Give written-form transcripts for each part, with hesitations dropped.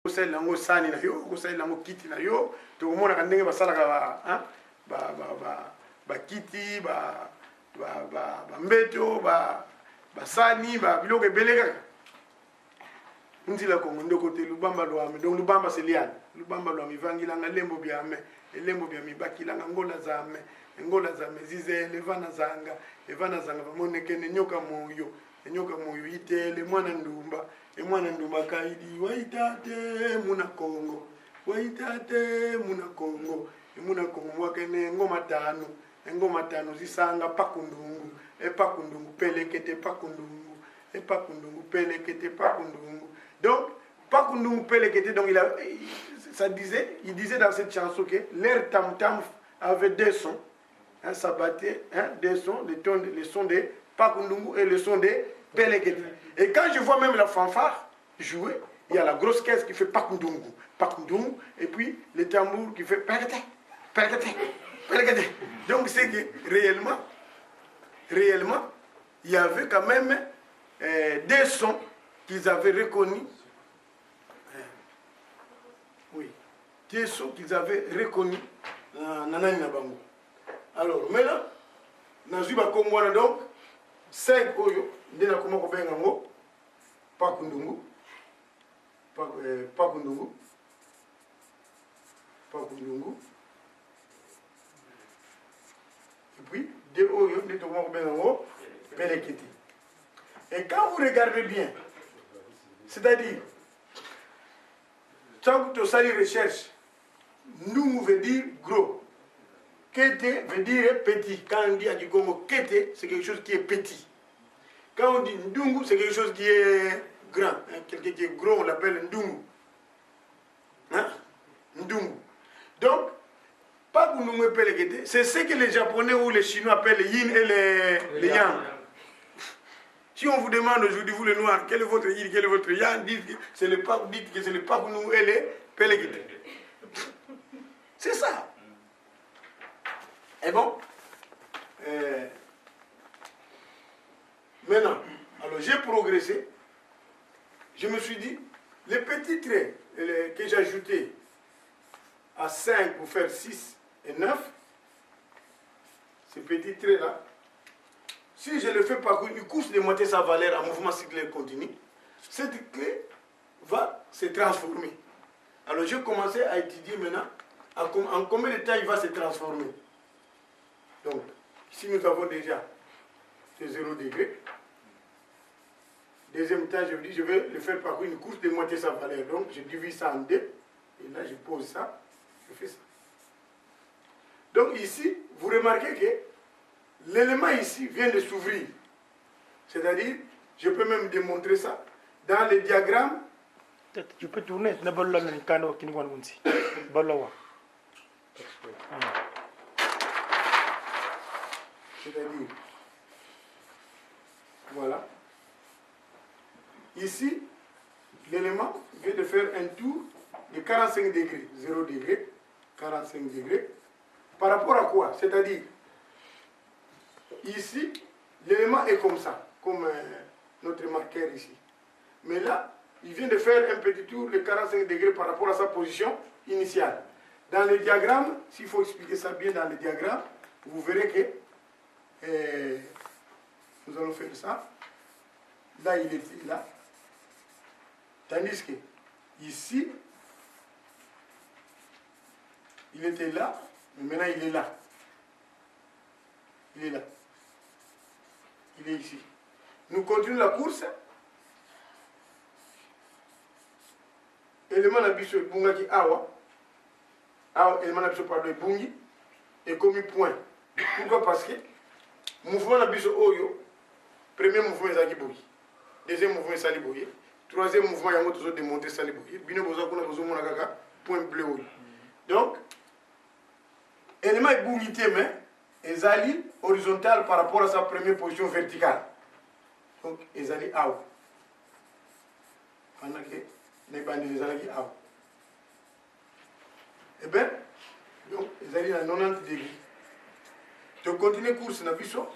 Kusali lango sani na yo, kusali lango kiti na yo, to mona kandenge basala ka ba kiti ba mbeto ba sani ba biloko ebeleka. Ndila kongo ndoko te lubamba lwame, donc lubamba c'est liane. Lubamba lwame vangilanga lembo biame, lembo biame bakilanga ngola zame, ngola zame zize levana zanga bamonekene nyoka moyo. Nyoka moyo itele mwana ndumba mwana ndumba kaidi waitate muna kongo waitate muna kongo mwakene ngoma tano zisanga pakundungu pakundungu pelekete pakundungu pakundungu pelekete pakundungu. Donc pakundungu pelekete, donc il disait dans cette chanson que l'air tam tam avait deux sons, hein, ça battait, hein, deux sons, les sons des pakundungu et le son des pelekete. Et quand je vois même la fanfare jouer, il y a la grosse caisse qui fait pakundungu, pakundungu, et puis le tambour qui fait pelekete, pelekete, pelekete. Donc c'est que réellement, il y avait quand même des sons qu'ils avaient reconnus. Oui, des sons qu'ils avaient reconnus. Alors maintenant, donc 5 oyo ndena kuma ko benga ngo pakundungu et puis deux oyo ndena kuma ko benga ngo pelekete. Et quand vous regardez bien, c'est-à-dire tant que tu as les recherches, nous veut dire gros. Kete veut dire petit. Quand on dit à Kikongo kete, c'est quelque chose qui est petit. Quand on dit ndungu, c'est quelque chose qui est grand. Hein? Quelqu'un qui est gros, on l'appelle ndungu. Hein? Ndungu. Donc, pas que nous appelle kete, c'est ce que les Japonais ou les Chinois appellent les yin et les yang. Si on vous demande aujourd'hui, vous les noirs, quel est votre yin, quel est votre yang, dites que c'est le pas que nous et les pelekete. C'est ça. Et bon, maintenant, alors j'ai progressé. Je me suis dit, les petits traits que j'ai ajoutés à 5 pour faire 6 et 9, ces petits traits-là, si je le fais par une course de monter sa valeur en mouvement cyclique continu, cette clé va se transformer. Alors j'ai commencé à étudier maintenant en combien de temps il va se transformer. Donc, ici nous avons déjà ce 0 degré. Deuxième temps, je dis, je vais le faire par une course de moitié sa valeur. Donc, je divise ça en 2. Et là, je pose ça. Je fais ça. Donc, ici, vous remarquez que l'élément ici vient de s'ouvrir. C'est-à-dire, je peux même démontrer ça dans le diagramme. Tu peux tourner. C'est-à-dire, voilà. Ici, l'élément vient de faire un tour de 45 degrés. 0 degré, 45 degrés. Par rapport à quoi? C'est-à-dire, ici, l'élément est comme ça, comme notre marqueur ici. Mais là, il vient de faire un petit tour de 45 degrés par rapport à sa position initiale. Dans le diagramme, s'il faut expliquer ça bien dans le diagramme, vous verrez que nous allons faire ça. Là, il était là. Tandis que ici, il était là, mais maintenant il est là. Il est là. Il est ici. Nous continuons la course. Élément d'habitude, Bungaki Awa. Awa, élément d'habitude, pardon, Bungi. Et comme point. Pourquoi? Parce que mouvement d'habitude, Oyo. Premier mouvement, c'est Akibogi. Deuxième mouvement, c'est Saliboye. Troisième mouvement, il y a toujours démonté Saliboye. Bino Boza, Kuna Bozo Monagaka, point bleu. Donc, élément est Bungi Témen. Ezali horizontal par rapport à sa première position verticale. Donc, Ezali Aou. Pendant que les bandits Ezali Aou. Eh bien, donc, Ezali à 90 degrés. Je continue course na biso.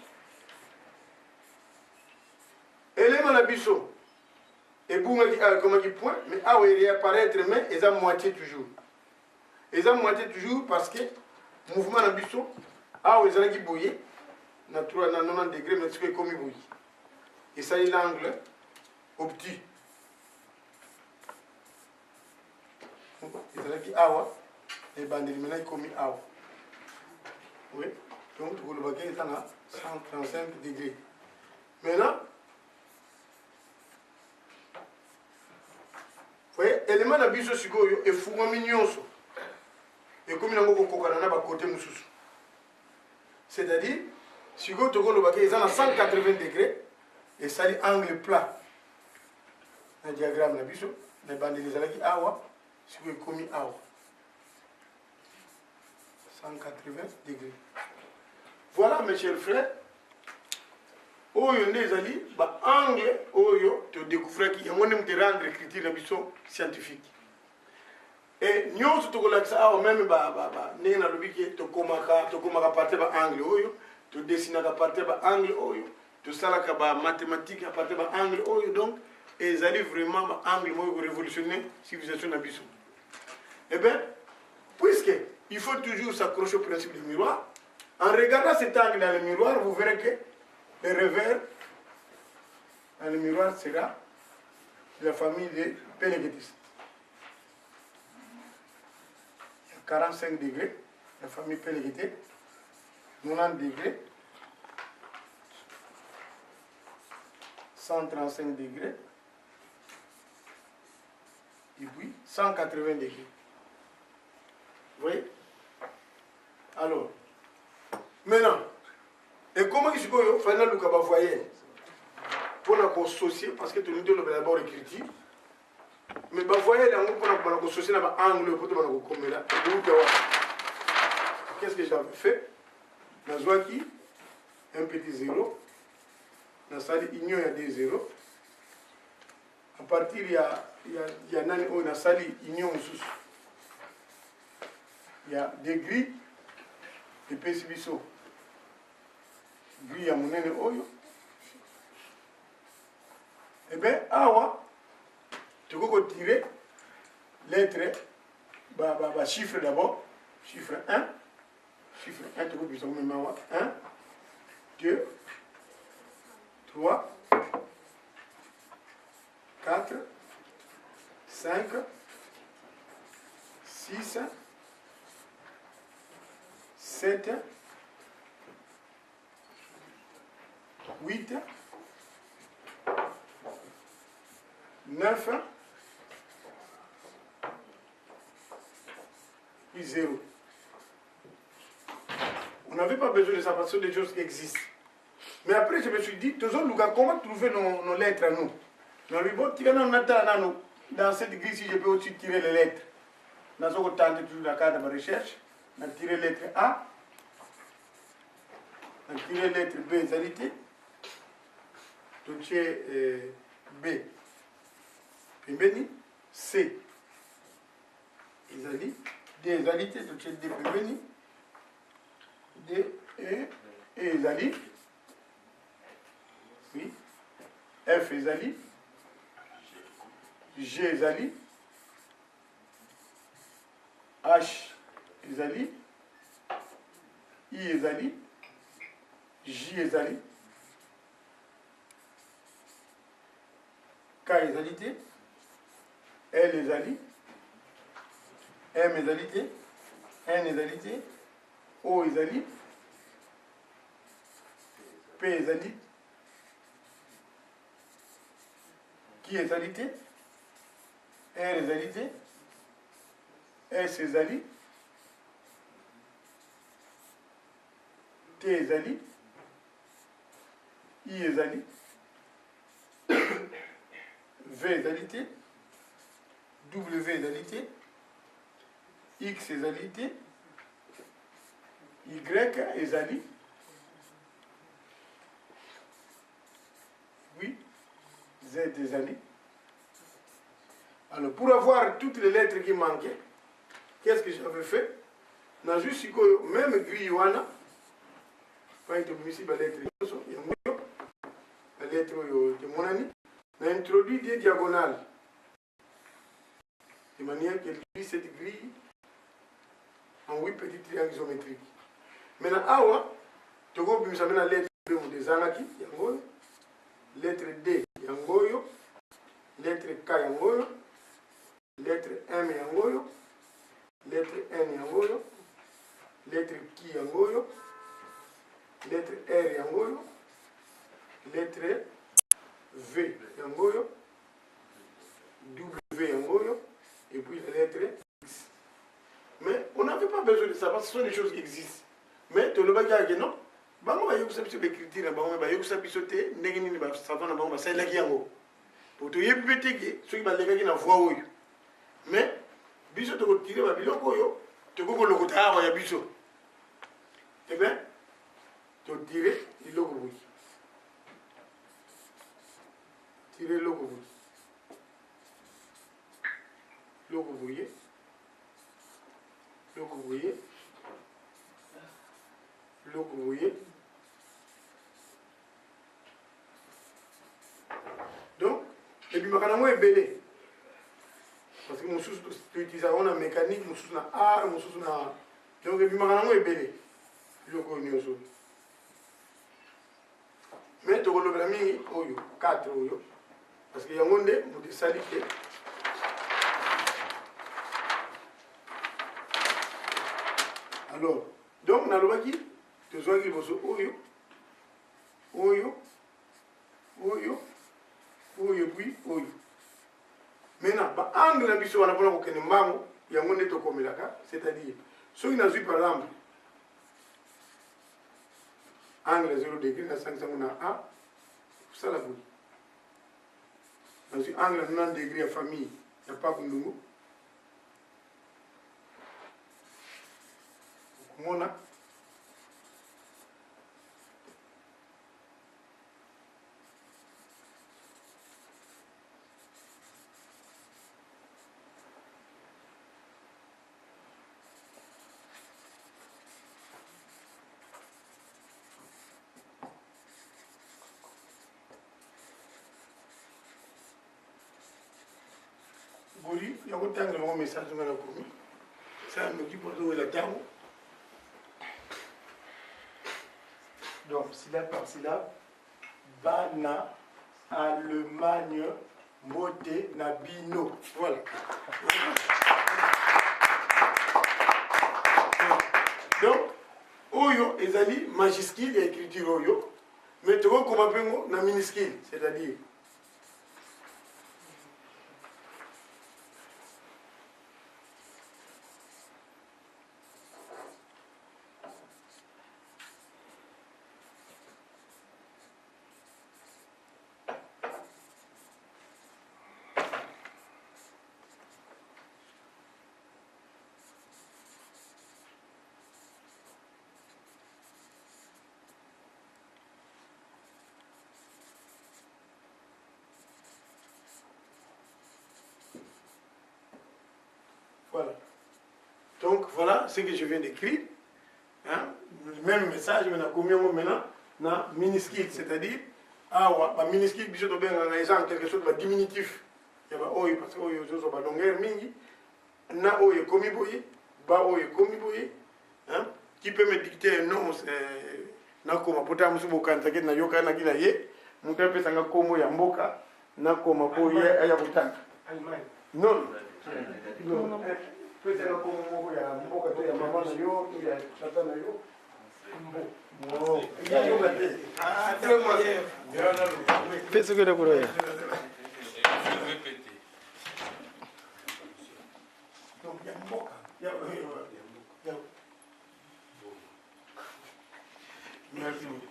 Élément na biso. et boum, comme dit point, mais ah oui, réapparaître, mais ils ont moitié toujours. Ils ont moitié toujours parce que le mouvement de l'ambition, ah oui, ils ont qui bouillir, na 90 degrés, mais c'est comme il bouillit. Et ça, il l'angle au petit. Ils ont qui awa, et bandes maintenant ils comme awa. Oui, donc le baguette est à 135 degrés. Maintenant, vous voyez, l'élément de l'ambition, c'est fou mignon. Et comme il y a un côté moussous. C'est-à-dire, si vous avez le baquet, ils ont 180 degrés et ça dit angle plat. Dans le diagramme, les bandes de l'Israël qui awa, si vous avez commis awa. 180 degrés. Voilà, mes chers frères. Oyo nezali, ba angle, oyo, te découvrir qu'il y a un monde de rendre l'écriture scientifique. Et nous, si tu as même né na lobiki to komaka partir ba angle oyo, to dessiner à partir ba angle oyo, to salaka ba mathématique à partir ba angle oyo, donc ils allaient vraiment ba angle moyo révolutionner civilisation na biso. Eh bien, puisque il faut toujours s'accrocher au principe du miroir, en regardant cet angle dans le miroir, vous verrez que le revers dans le miroir sera de la famille des Péléguétis. 45 degrés, la famille Péléguité, 90 degrés, 135 degrés, et puis 180 degrés. Vous voyez? Alors, maintenant, et comment il se peut faire le cas voyez pour la associer, parce que tu nous donnes d'abord l'écriture. Mais vous voyez, pour la associer dans l'angle, pour te là. Qu'est-ce que j'avais fait? Dans Zouaki, un petit zéro. Dans Sali, il y a des zéros. À partir, il y a Nani, dans Sali, il y a un sous. Il y a des grilles, des pécibisso. Gris à mon nez oyo. Eh bien, awa, tu peux tirer lettre, chiffre d'abord, chiffre 1, chiffre 1, tu peux dire 1, 2, 3, 4, 5, 6, 7, 8, 9, puis 0. On n'avait pas besoin de ça parce que des choses existent. Mais après, je me suis dit, comment trouver nos lettres à nous? Dans cette grille, si je peux aussi tirer les lettres. Dans ce que tente toujours la carte de recherche, on a tiré lettre A, on a tiré lettre B, égalité. Donc, B. Puis, C. Égalité. D, égalité. Donc, D, puis, D, E, égalité. Oui. F, égalité. G, égalité. H, égalité. I, égalité. J, égalité. K, égalité. L, égalité. M, égalité. N, égalité. O, égalité. P, égalité. Q, égalité. R, égalité. S, égalité. T, égalité. I, égalité. V, égalité. W, égalité. X, égalité. Y, égalité. Oui. Z, égalité. Alors, pour avoir toutes les lettres qui manquaient, qu'est-ce que j'avais fait? Dans juste même grille, pas de ici, la lettre de mon ami. On a introduit des diagonales. De manière qu'elle divise cette grille en 8 petits triangles isométriques. Maintenant, awa, tu as la lettre B de Zanaki, yangoyo, lettre D, yangoyo, lettre K, yangoyo, lettre M, yangoyo, lettre N, yangoyo, lettre Q, yangoyo, lettre R, yangoyo, lettre V, yangoyo, W, yangoyo, et puis la lettre X. Mais on n'avait pas besoin de ça parce que ce sont des choses qui existent. Mais tu ne sais pas non. Bango ba yokusa biso l'écriture bango ba yokusa biso te ndenge nini ba savon na bango ba sala ki yango. Pour te yebi beteke ceux qui ba leka na voix oyo. Mais biso to ko tirer ba biloko oyo to ko lokota awa ya biso. Eh bien, to tirer biloko boyi. Tirer loko boyi. Loko boyi. Loko boyi. Loko boyi. Donc, et puis maintenant est belé. Parce que mon sous utilise une mécanique, mon sous na art, mon sous na. Donc et puis maintenant est belé. Loko nyoso. Mais to le brami oyo 4 oyo. Parce que yangonde mo de salite. Alors, donc na lobaki to zoaki boso oyo. Oyo. Oyo. Oyo puis oyo. Maintenant, ba angle na biso wana pona ko kene mbango yango ne to komelaka, c'est-à-dire ceux qui n'ont par exemple angle 0 degré na 5 na A, ça la boule. Dans angle 90 degré à famille, il n'y a pas de Mona. Gori, il y a autant de mon message que je vais commis. Ça me dit pour trouver la table. Donc, syllabe par syllabe. Bana, Allemagne, Moté, Nabino. Voilà. Donc, Oyo, ezali majuscule et écriture Oyo. Mais tu vois comment on na minuscule, c'est-à-dire. Voilà. Donc voilà ce que je viens d'écrire. Hein? Même message, mais maintenant, na minuscule, c'est-à-dire, minuscule, il y a quelque chose de diminutif. Il y a parce que il y a longueur mingi, na oye komi boye, ba oye komi boye, hein? Qui peut me dicter un nom, na koma pota musu bokanta ke na yoka na kila ye, muka pesa nga komo ya mboka, na koma boye aya botaka. Non. Non. Peut-être comme il y a beaucoup de maman, il y a tata, Fais ce que tu veux. Donc il y a beaucoup. Merci beaucoup.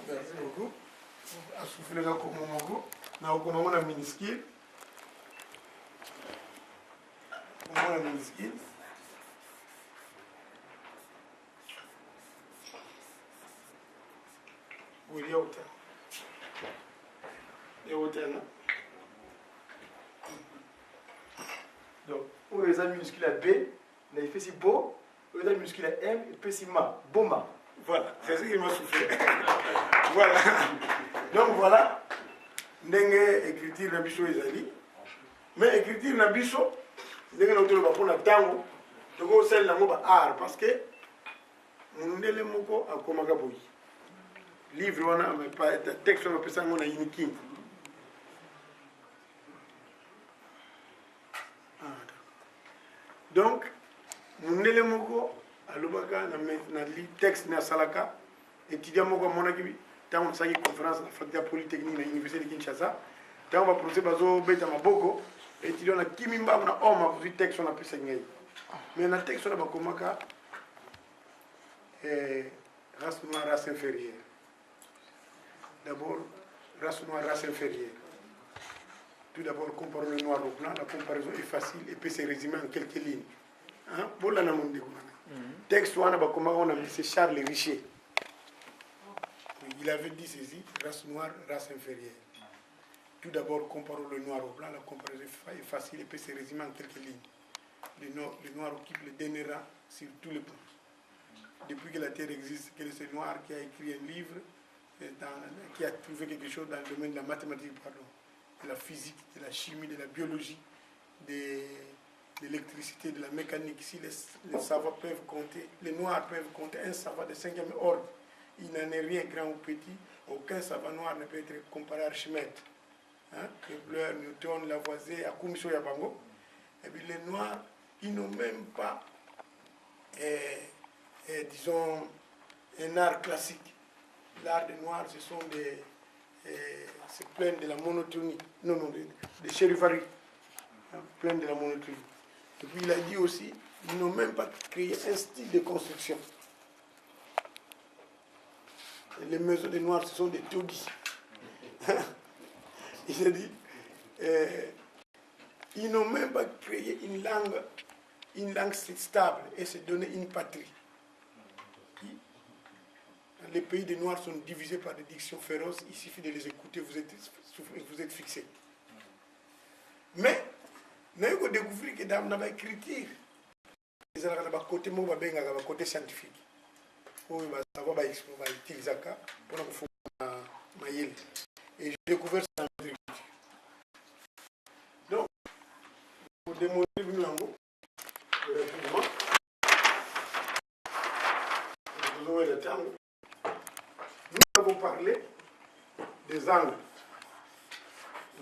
Merci beaucoup. À souffler là comme mon mot. Now comme on a minuscule. On a minuscule. Il y a autant. Il y a autant. Donc, on les a minuscules à B, on a fait si beau, on les a minuscules à M, et puis si ma, boma. Voilà, c'est ce qui m'a soufflé. Voilà. Donc voilà. ndenge écriture na biso ezali mais écriture na biso ndenge nakotoloba mpona ntango tokosalela yango baart parce que mondele moko akomaka boyi livre wana texte wana apesa yango na unikin donc mondele moko alobaka na texte na asalaka étudiant moko amonaki ntango nasalaki conférence na faculté polytechnique na université de Kinshasa ntango baprofesseur bazobeta maboko étudiant na kimi mbango na homme akozwi texte wana apesa ngai mais na texte wana bakomaka race noire, race inférieure. D'abord, race noire, race inférieure. Tout d'abord, comparons le noir au blanc. La comparaison est facile et peut se résumer en quelques lignes. Hein? Texte, on a mis c'est Charles Richer. Il avait dit ceci, race noire, race inférieure. Tout d'abord, comparons le noir au blanc. La comparaison est facile et peut se résumer en quelques lignes. Le noir occupe le dernier rang sur tous les points. Depuis que la Terre existe, quel est ce noir qui a écrit un livre, qui a trouvé quelque chose dans le domaine de la mathématique, de la physique, de la chimie, de la biologie, de l'électricité, de la mécanique. Si les savants peuvent compter, les noirs peuvent compter un savant de 5e ordre, il n'en est rien grand ou petit, aucun savant noir ne peut être comparé à Archimède. Hein? Kepler, Newton, Lavoisier, Akumiso Yabango. Et puis les noirs, ils n'ont même pas... disons, un art classique. L'art des noirs, ce sont c'est plein de la monotonie. Non, des chérifaries. Plein de la monotonie. Et puis il a dit aussi, ils n'ont même pas créé un style de construction. Et les maisons des noirs, ce sont des taudis. Il a dit, ils n'ont même pas créé une langue stable et se donner une patrie. Les pays des Noirs sont divisés par des dictions féroces. Il suffit de les écouter, vous êtes fixés. Mais, nous avons découvert que dans l'écriture, ils ont un côté scientifique. Pour utiliser ça pour faire et j'ai découvert ça dans l'écriture. Donc, pour démontrer rapidement, vous aurez le temps. Nous avons parlé des angles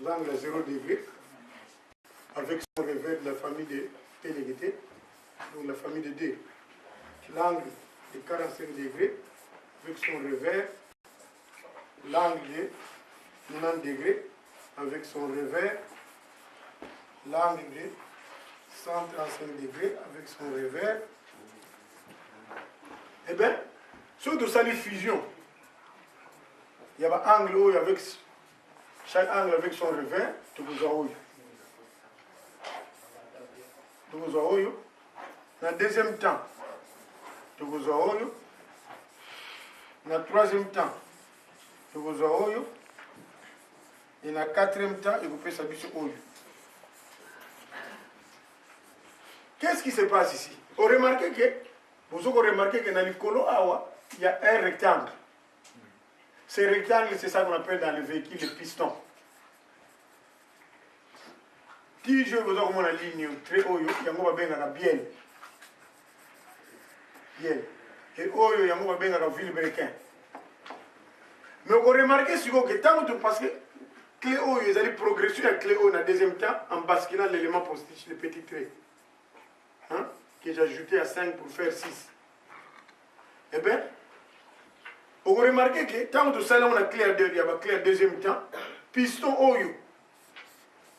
à 0 degré, avec son revers de la famille de T négatif, donc la famille de D. L'angle de 45 degrés, avec son revers, l'angle de 90 degrés, avec son revers, l'angle de 135 degrés, avec son revers. Eh bien, sur de ça, les fusions. Il y a un angle avec chaque angle avec son revers, tu vous as dans le deuxième temps, tu vous as dans le troisième temps, tu vous as et dans le quatrième temps, il vous fait sa biche au. Qu'est-ce qui se passe ici? Vous remarquez que dans le colo il y a un rectangle. Ce rectangle, c'est ça qu'on appelle dans le véhicule le piston. Si je vous donne la ligne très haut, il y a bien. Et haut, il y a vilebrequin. Mais vous remarquez que tant que parce que clé haut, ils allaient progresser à clé haut dans le deuxième temps en basculant l'élément positif, le petit trait. Hein? Que j'ai ajouté à 5 pour faire 6. Eh bien, vous remarquez que tant que ça, on a clé à deuxième temps, piston haut, il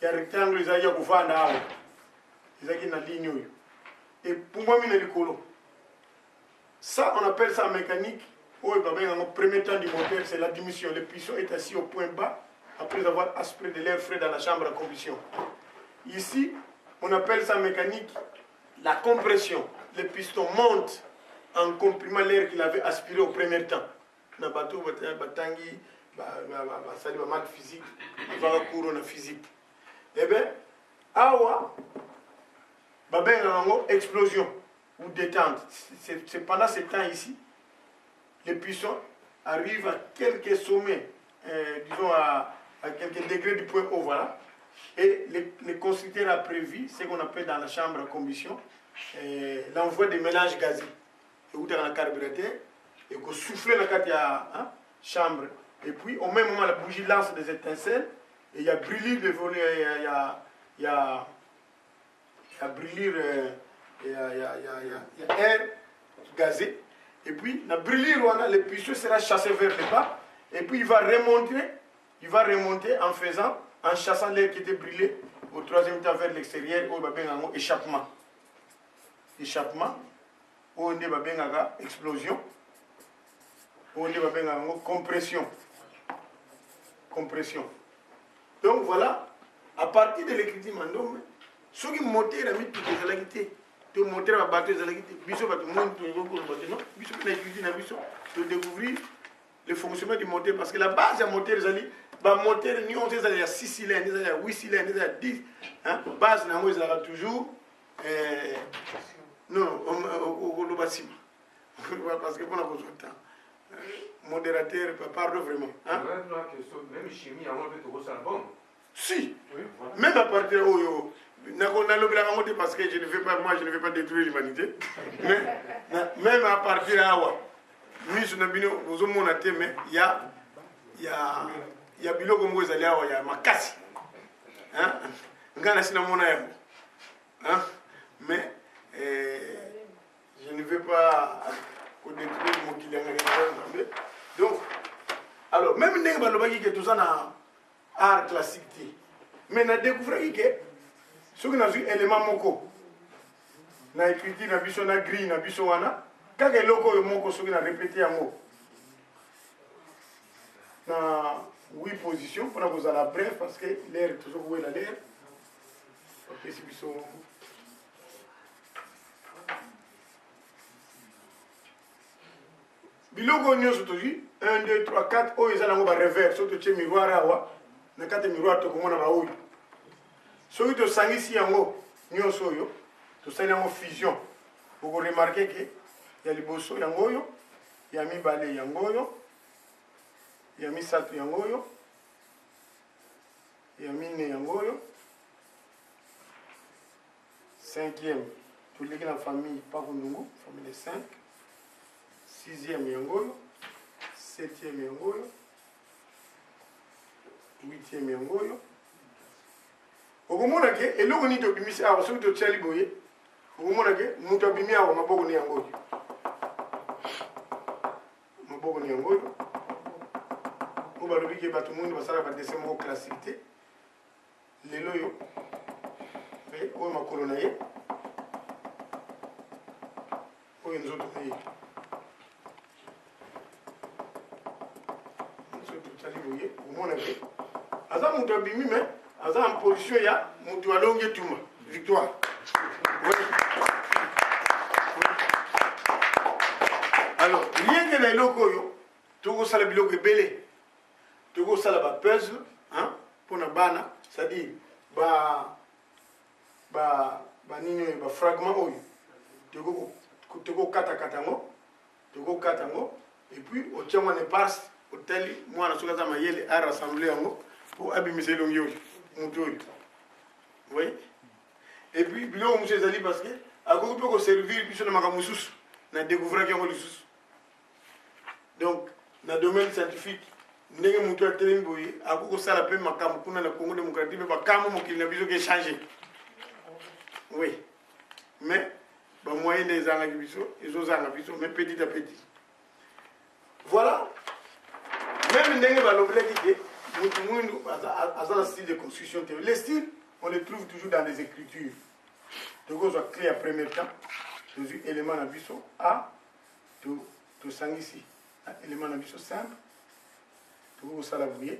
y a un rectangle, il y a un vent, il y a une ligne. Et pour moi, il y a le colo. Ça, on appelle ça en mécanique. Dans le premier temps du moteur, c'est la diminution. Le piston est assis au point bas après avoir aspiré de l'air frais dans la chambre à combustion. Ici, on appelle ça en mécanique la compression. Le piston monte en comprimant l'air qu'il avait aspiré au premier temps. Dans le bateau, il y a des maths physique, il y a un cours de physique. Eh bien, awa, il y a une explosion ou détente. C'est pendant ce temps ici, les puissants arrivent à quelques sommets, disons à à quelques degrés du point haut, voilà. Et le constructeur a prévu ce qu'on appelle dans la chambre à combustion l'envoi des mélanges gazés. Et où tu as un carburateur, et qu'on souffle dans la chambre. Et puis, au même moment, la bougie lance des étincelles, et il y a brûlure de volet, il y a brûlure, il y a air gazé. Et puis, la brûlure, le puceau sera chassé vers le bas, et puis il va remonter en chassant l'air qui était brûlé au troisième temps vers l'extérieur, où il va bien avoir échappement. Échappement, où on va bien avoir explosion, où on va bien avoir compression. Compression. Donc voilà, à partir de l'écriture mandome, ceux qui montent la mythe de la qualité, de monter la bateau de la qualité, biso va te monter le bateau, non, biso qui n'a écrit biso, de découvrir le fonctionnement du moteur, parce que la base du moteur, c'est le moteur, il y a 6 cylindres, il y a 8 cylindres, il y a 10. La base, il y a toujours. Non, au bâtiment. Parce que pour la besoin de temps. Modérateur, pardon vraiment. Même chimie, on va tout ça bon. Si, même à partir de parce que je ne vais pas détruire l'humanité. Même à partir de là, il y a bilo comme vous allez il y a makasi. Hein? Mais je ne vais pas détruire mon client. Donc, alors, même si vous avez tout ça dans art classique, mais vous découvrez que ce qui est un élément moko, na écriture, na biso na gris, na biso wana, quand il y a loko moko, ce qui a répété en mot, na 8 positions, pour vous la bref, parce que l'air est toujours où est l'air. Ok, c'est biso. Biloko nyonso tozi 1 2 3 4 oyo eza nango ba revers soki totie miroir awa na kati ya miroir tokomona baoyo soki tosangisi yango nyonso oyo tosali yango fusion okoremarke ke ya liboso yango oyo ya mibale yango oyo ya misato yango oyo ya mine yango oyo 5e toleki na famille pakundungu famille de 5 6e yangoyo, 7e yangoyo, 8e yangoyo. Okomona ke eloko ni to bimisi awa soki to tiali boye. Okomona ke mutu abimi awa maboko ni yangoyo. Maboko ni yangoyo. Oba lobi ke bato mundi basala ba dessin moko classique te. Lelo yo. Oyo makolo na ye. Oyo nzoto na ye. Aza mutu abimi mais aza en position ya mutu alonge tuma victoire. Alors rien que les locaux yo toko sala biloko ebele toko sala ba puzzle hein pour na bana c'est-à-dire ba nini ba fragment oyo toko kata ngo et puis au tient on passe hôtel moi na soka za mayele a rassembler yango pour abimiser longi oyo mutu oyo oui et puis biloko monsieur ezali parce que akoki mpe koservir biso na makambo mosusu na découvrir yango lisusu donc na domaine scientifique ndenge mutu atelemi boye akoki kosala mpe makambo kuna na Congo démocratique mpe bakambo mokili na biso kechange oui mais bamoyen nde ezangaki biso ezozanga biso mais petit à petit voilà. Même ndenge balobelaki ke mutu mwindu aza na style de construction te. Les styles on les trouve toujours dans les écritures. Donc on créé à premier temps des éléments na biso a to sangisi élément na biso simple to sala bouye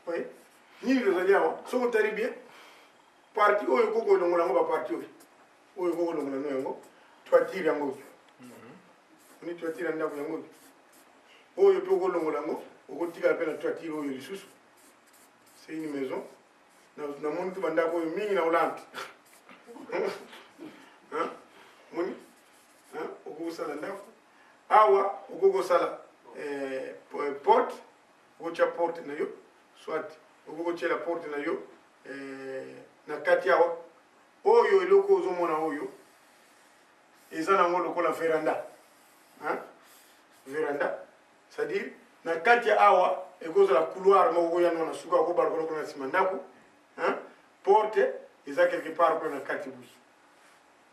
oui, ni le zaliawa, ce qu'on t'a bien, parti où est Coco dans la partie où est Coco dans la noix, tu as tiré en haut. On est tu as tiré en haut. Où est Coco dans la noix, au côté de la toiture au Yesus. C'est une maison. Dans le monde de Bandako, il y a une Hollande. Hein? Moni? Hein? Au Gogo Sala Ndako. Awa, au Gogo Sala porte. Au Gogo porte na yo. Soit, au Gogo la porte na yo. Na kati awa. Oyo eloko ozomona oyo. Eza nango lokola véranda. Hein? Véranda. C'est-à-dire, na kati awa, ekozala couloir moko ya na suka ko balkon ko na simandako. Hein? Porte, eza quelque part ko na kati busu.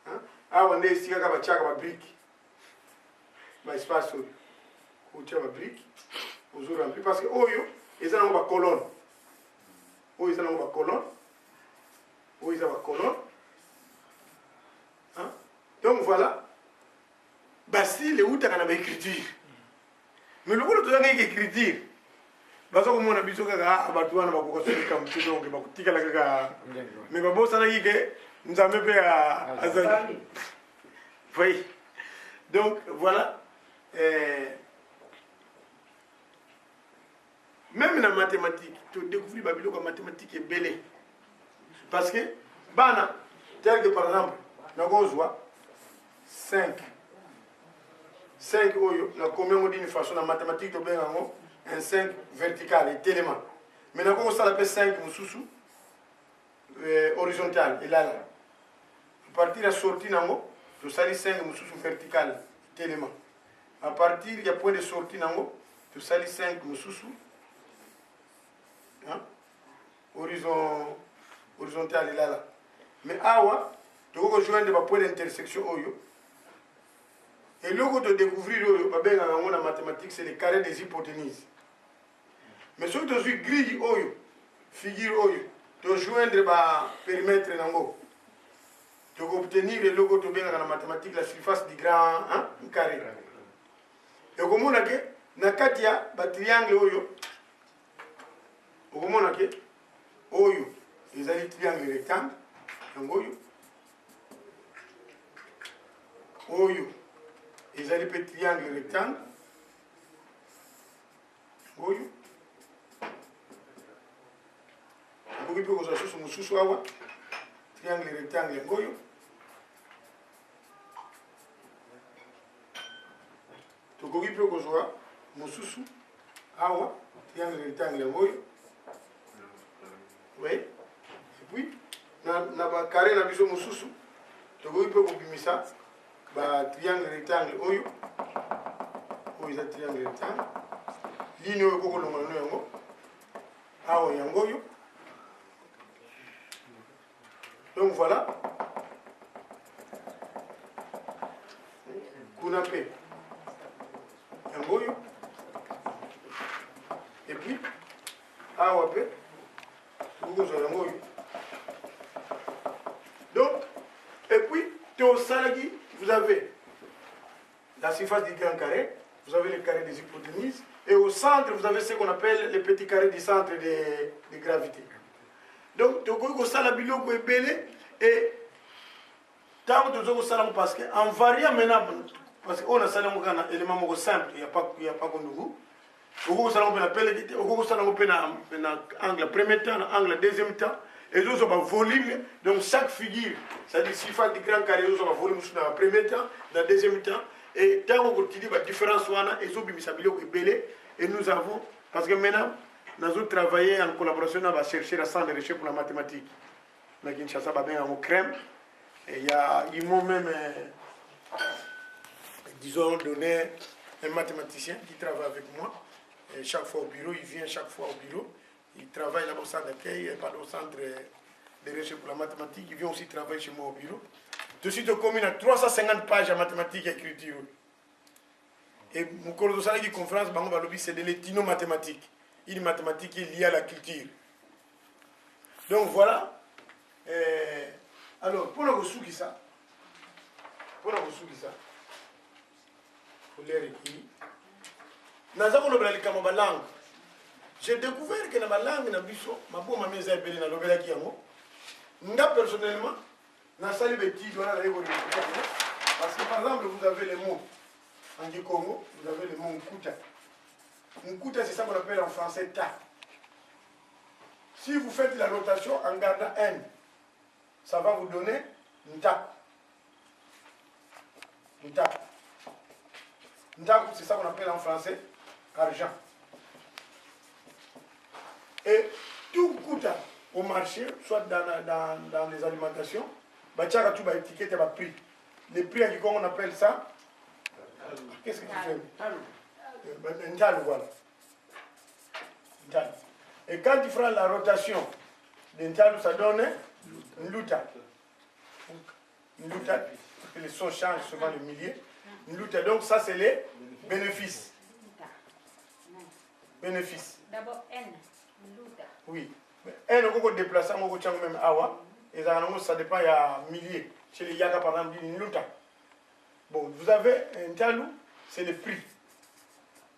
Hein? Awa nde sika ka bachaka ba brick. Ba espace oyo. Ko tia ba brick. Ozo rempli parce que oyo eza nango ba colonne. Oyo eza nango ba colonne. Oyo eza ba colonne. Hein? Donc voilà. Basi le utaka na ba écriture. Mais le coup de donner écriture. Parce que mon habitude kaka abatu wana bakoka solika mtuto donc bakutika la kaka. Mais babo sana yike nzambe pe azali. Oui. Donc voilà. Même la mathématique, tu découvres babilo comme mathématique est belle. Parce que bana tel que par exemple na gozwa 5 oyo na combien on dit une façon en mathématique to bien un 5 vertical et tellement mais na ko sala pe 5 mususu horizontal et là à partir de la sortie nango to sali 5 mususu vertical tellement à partir du point de sortie nango to sali 5 mususu hein horizontal et là mais awa to ko joindre ba point d'intersection oyo. Et le coup de découvrir la mathématique, c'est les carrés des hypoténuses. Mais si tu as grille, figure, tu joindre le périmètre, tu obtenir le logo de la mathématique, la surface du grand carré. Et comme on a dit, dans le triangle, ils ont des triangles rectangles. Ils ont des petits triangles rectangles. Oui. Vous pouvez vous asseoir sur mon sous-soir. Triangle rectangle. Oui. Tu peux vous asseoir mon sous-sous. Awa. Triangle rectangle. Oui. Oui. Et puis, dans le carré, on a besoin de mon sous-sous. Tu peux vous mettre ça. Triangle rectangle oyo oyo za triangle rectangle ligne oyo koko longola no yango awo yango oyo donc voilà kuna pe yango oyo et puis awa pe koko zo yango oyo donc et puis to salagi. Vous avez la surface du grand carré, vous avez les carrés des hypoténuses, et au centre, vous avez ce qu'on appelle les petits carrés du centre de gravité. Donc, tu as ça la biloko est belle, et tant que tu as ça parce qu'en variant maintenant, parce qu'on a ça un élément simple, il n'y a pas qu'on nous. Au ça on appelle, au ça on peut angle premier temps, angle deuxième temps. Et nous avons un volume, donc chaque figure, c'est-à-dire surface du grand carré, nous avons un volume dans le premier temps, dans le deuxième temps, et tant qu'on continue la différence, et nous avons, parce que maintenant, nous avons travaillé en collaboration avec chercher la centre de recherche pour la mathématique. Dans Kinshasa, en crème, et ils m'ont même, disons, donné un mathématicien qui travaille avec moi, et chaque fois au bureau, il vient chaque fois au bureau. Il travaille là au centre d'accueil, pas au centre de recherche pour la mathématique. Il vient aussi travailler chez moi au bureau. De suite, on commune à 350 pages en mathématiques et écriture. Et mon cours de salle qui conférence, c'est de l'ethno-mathématique. Une mathématique qui est liée à la culture. Donc voilà. Alors, pour le reçu qui ça, pour l'air écrit, nous avons le langue. J'ai découvert que dans ma langue, dans ma maison est belle, dans le qui moi, personnellement, dans la bêtise, parce que par exemple, vous avez les mots en Congo, vous avez le mot Nkuta. Nkuta, c'est ça qu'on appelle en français ta. Si vous faites la rotation en gardant N, ça va vous donner ntaku. Ntaku. Ntaku, c'est ça qu'on appelle en français argent. Et tout Nkuta au marché, soit dans les alimentations, bah, tu as tout étiquette et prix. Les prix à Congo, on appelle ça. Qu'est-ce que tu fais? Ntalu, voilà. Ntalu. Et quand tu feras la rotation d'Ntalu, ça donne Nluta. Nluta, parce que les sons changent souvent le millier. Nluta, donc ça c'est les bénéfices. Bénéfices. D'abord N, Nluta. Oui. N, on peut déplacer, on peut même Awa. Et ça dépend, il y a milliers. Chez les Yaka, par exemple, Nluta. Bon, vous avez Ntalu, c'est le prix.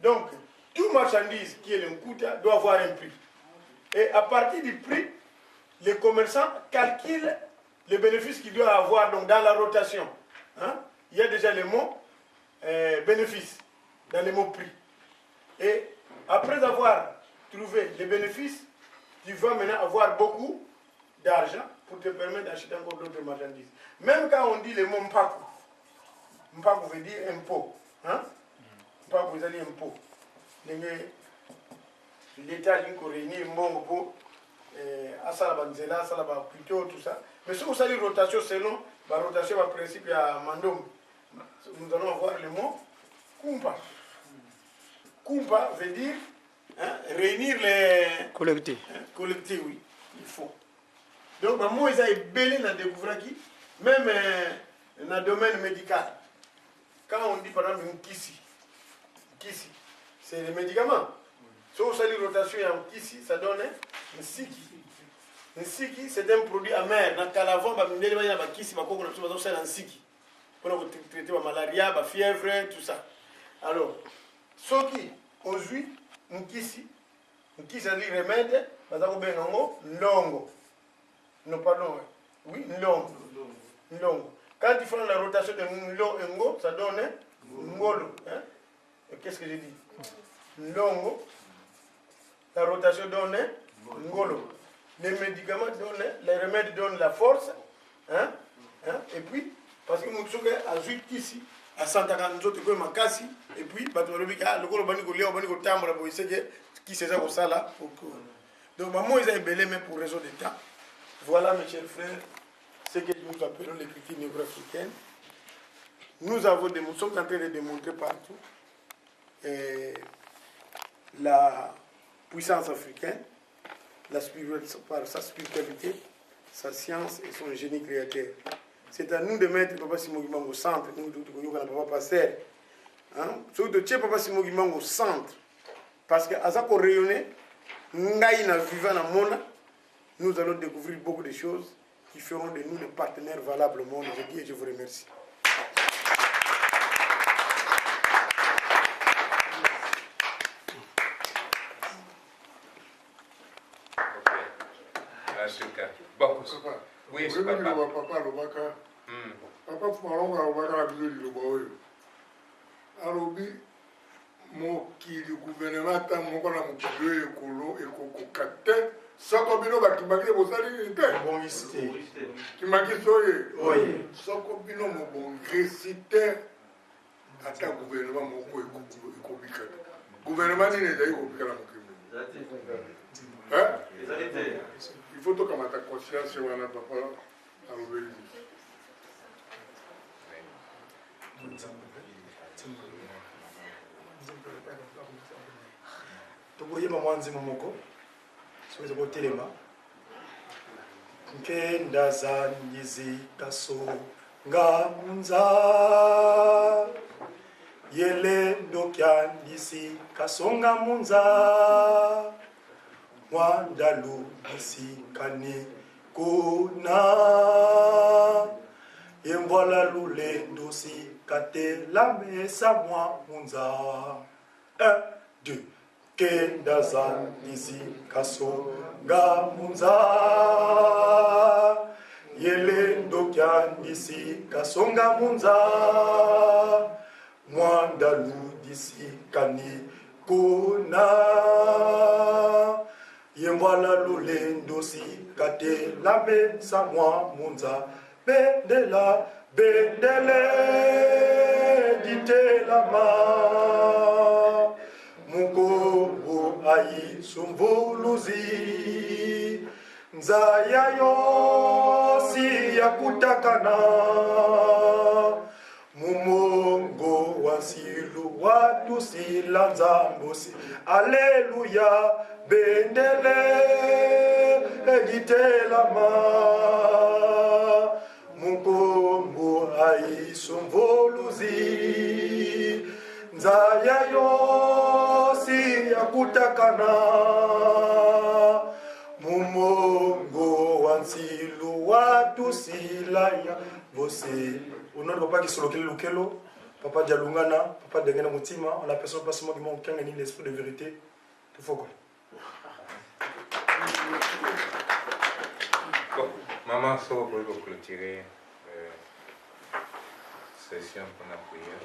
Donc, tout marchandise qui est le Nkuta doit avoir un prix. Et à partir du prix, les commerçants calculent les bénéfices qu'ils doivent avoir donc, dans la rotation. Hein? Il y a déjà les mots bénéfices dans les mots prix. Et après avoir trouvé les bénéfices, tu vas maintenant avoir beaucoup d'argent pour te permettre d'acheter encore d'autres marchandises. Même quand on dit le mot mpaku, mpaku veut dire impôt. Hein? Mpaku veut dire impôt. L'État vient pour réunir mon pour Asalaba Nzela, Asalaba plutôt, tout ça. Mais si vous avez une rotation selon la rotation par principe à Mandom, nous allons avoir le mot Kumpa. Kumpa veut dire hein, réunir les Collecté. Collecter, oui, il faut. Donc, moi, ils ont belé dans découvrir qui, même dans le domaine médical. Quand on dit par exemple une kisi, c'est les médicaments. Si vous avez une rotation en kisi, ça donne un siki. Un siki, c'est un produit amer. Dans le calavon, il y a un kisi, il y a un siki. Pour traiter la malaria, la fièvre, tout ça. Alors, ceux qui ont joué un kisi, c'est un remède, longo. Non, pardon. Oui, longo. Quand ils font la rotation de longo, ça donne ngolo. Hein? Qu'est-ce que j'ai dit? Longo. La rotation donne ngolo. Les médicaments donnent, les remèdes donnent la force. Hein? Hein? Et puis, parce que nous sommes à Zuit ici, à Santa Canzo, tu peux m'acasser. Et puis, le qui c'est ça pour ça là. Donc, maman, ils ont belé, mais pour raison de temps. Voilà, mes chers frères, ce que nous appelons l'écriture négro-africaine. Nous sommes en train de démontrer partout la puissance africaine, par sa spiritualité, sa science et son génie créateur. C'est à nous de mettre Papa Simogimang au centre, nous ne pouvons pas passer. Surtout de Papa Simogimang au centre. Parce qu'à ça qu'on rayonne, nous allons découvrir beaucoup de choses qui feront de nous des partenaires valables au monde. Je dis et je vous remercie. Bon, oui, c'est papa. Papa fumaronga obaka bizo liloba oyo. Alobi mokili gouvernement ta moko na mokili ekolo ekokoka te soko bino bakimaki bosali nini te Bongiste. kimaki soye Oui. soko bino mobongisi te ata gouvernement moko ekobika te gouvernement nini ezali kobika na mokili il faut tokamata conscience wana papa alobeli tokoyeba mwanzima moko soki kotelema nkenda za ngizi kasonga munza yele ndokya ndisi kasonga munza mwandalu ndisi kani kuna yembwala lule ndosi katela mesa mwa munza 1, 2 kenda za ndisi kasonga munza yele ndokya ndisi kasonga munza mwandalu ndisi kani kuna yembala lulendo sikate la mensa mwa munza bendela bendele ditelama mukombo aisumvuluzi nzaya yosi ya kutakana mumongo wa silu watu sila nzambosi aleluya bendele editelama mukombo aisumvuluzi nzaya yosi ya kutakana mumongo wa nsilu watu sila ya vose unoni papa qui solo kelo papa dialungana papa dengena mutima on appelle ça passement du monde kanga ni l'esprit de vérité tout faut quoi. Bon, maman, ça va clôturer session pour la prière.